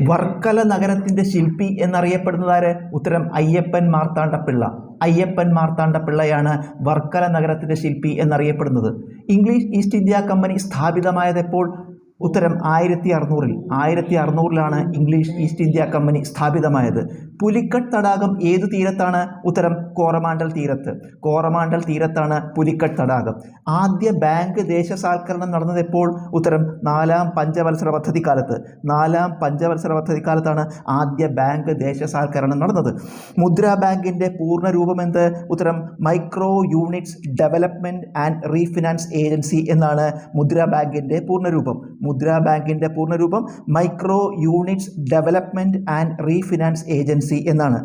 വർക്കല നഗരത്തിന്റെ ശില്പി എന്നറിയപ്പെടുന്നതാര്? ഉത്തരം അയ്യപ്പൻ മാർത്താണ്ഡപ്പിള്ള. അയ്യപ്പൻ മാർത്താണ്ഡപ്പിള്ളയാണ് വർക്കല നഗരത്തിന്റെ ശില്പി എന്നറിയപ്പെടുന്നത്. ഇംഗ്ലീഷ് ഈസ്റ്റ് ഇന്ത്യ കമ്പനി സ്ഥാപിതമായതെപ്പോൾ? ഉത്തരം 1600. 1600ലാണ് ഇംഗ്ലീഷ് ഈസ്റ്റ് ഇന്ത്യ കമ്പനി സ്ഥാപിതമായത്. പുലിക്കട്ട് തടാകം ഏതു തീരത്താണ്? ഉത്തരം കോറമാണ്ടൽ തീരത്ത്. കോറമാണ്ടൽ തീരത്താണ് പുലിക്കട്ട് തടാകം. ആദ്യ ബാങ്ക് ദേശസാൽക്കരണം നടന്നതെപ്പോൾ? ഉത്തരം 4ാം പഞ്ചവത്സര പദ്ധതിക്കാലത്ത്. 4ാം പഞ്ചവത്സര പദ്ധതിക്കാലത്താണ് ആദ്യ ബാങ്ക് ദേശസാൽക്കരണം നടന്നത്. മുദ്രാ ബാങ്കിന്റെ പൂർണ്ണ രൂപമെന്ത്? ഉത്തരം micro units development and refinance agency എന്നാണ് മുദ്രാ ബാങ്കിന്റെ പൂർണ്ണരൂപം. മുദ്രാ ബാങ്കിന്റെ പൂർണ്ണരൂപം micro units development and refinance agency എന്നാണ്.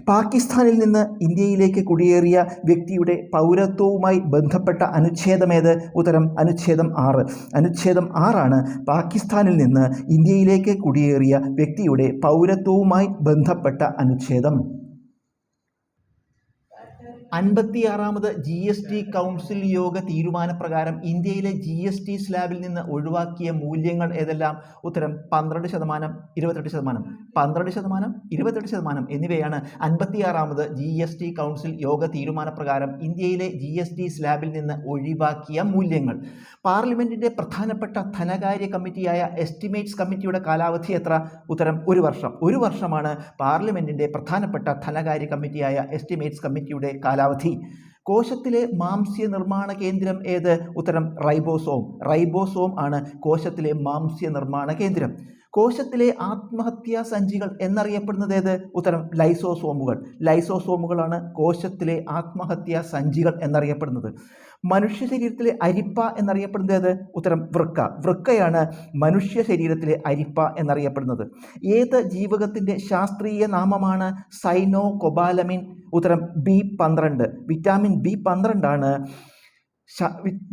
പാകിസ്ഥാനിൽ നിന്ന് ഇന്ത്യയിലേക്ക് കുടിയേറിയ വ്യക്തിയുടെ പൗരത്വവുമായി ബന്ധപ്പെട്ട അനുച്ഛേദമേത്? ഉത്തരം അനുച്ഛേദം 6. അനുച്ഛേദം 6ആണ് പാകിസ്ഥാനിൽ നിന്ന് ഇന്ത്യയിലേക്ക് കുടിയേറിയ വ്യക്തിയുടെ പൗരത്വവുമായി ബന്ധപ്പെട്ട അനുച്ഛേദം. 56ാമത് GST കൗൺസിൽ യോഗ തീരുമാനപ്രകാരം ഇന്ത്യയിലെ GST സ്ലാബിൽ നിന്ന് ഒഴിവാക്കിയ മൂല്യങ്ങൾ ഏതെല്ലാം? ഉത്തരം 12%, 28%. 12%, 28% എന്നിവയാണ് 56ാമത് GST കൗൺസിൽ യോഗ തീരുമാനപ്രകാരം ഇന്ത്യയിലെ GST സ്ലാബിൽ നിന്ന് ഒഴിവാക്കിയ മൂല്യങ്ങൾ. പാർലമെന്റിന്റെ പ്രധാനപ്പെട്ട ധനകാര്യ കമ്മിറ്റിയായ എസ്റ്റിമേറ്റ്സ് കമ്മിറ്റിയുടെ കാലാവധി എത്ര? ഉത്തരം 1 വർഷം. 1 വർഷമാണ് പാർലമെന്റിന്റെ പ്രധാനപ്പെട്ട ധനകാര്യ കമ്മിറ്റിയായ എസ്റ്റിമേറ്റ്സ് കമ്മിറ്റിയുടെ കാലാവധി. കോശത്തിലെ മാംസ്യ നിർമ്മാണ കേന്ദ്രം ഏത്? ഉത്തരം റൈബോസോം. റൈബോസോം ആണ് കോശത്തിലെ മാംസ്യ നിർമ്മാണ കേന്ദ്രം. കോശത്തിലെ ആത്മഹത്യാ സഞ്ചികൾ എന്നറിയപ്പെടുന്നത് ഏത്? ഉത്തരം ലൈസോസോമുകൾ. ലൈസോസോമുകളാണ് കോശത്തിലെ ആത്മഹത്യാ സഞ്ചികൾ എന്നറിയപ്പെടുന്നത്. മനുഷ്യ ശരീരത്തിലെ അരിപ്പ എന്നറിയപ്പെടുന്നത് ഏത്? ഉത്തരം വൃക്ക. വൃക്കയാണ് മനുഷ്യ ശരീരത്തിലെ അരിപ്പ എന്നറിയപ്പെടുന്നത്. ഏത് ജീവകത്തിന്റെ ശാസ്ത്രീയ നാമമാണ് സൈനോകൊബാലമിൻ? ഉത്തരം B12. വിറ്റാമിൻ B12 ആണ്.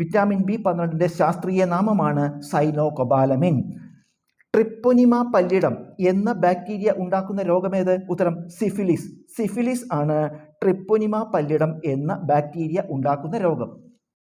വിറ്റാമിൻ B12ന്റെ ശാസ്ത്രീയ നാമമാണ് സൈനോകൊബാലമിൻ. ട്രിപ്പൊനിമ പല്ലിടം എന്ന ബാക്ടീരിയ ഉണ്ടാക്കുന്ന രോഗമേത്? ഉത്തരം സിഫിലിസ്. സിഫിലിസ് ആണ് ട്രിപ്പൊനിമ പല്ലിടം എന്ന ബാക്ടീരിയ ഉണ്ടാക്കുന്ന രോഗം.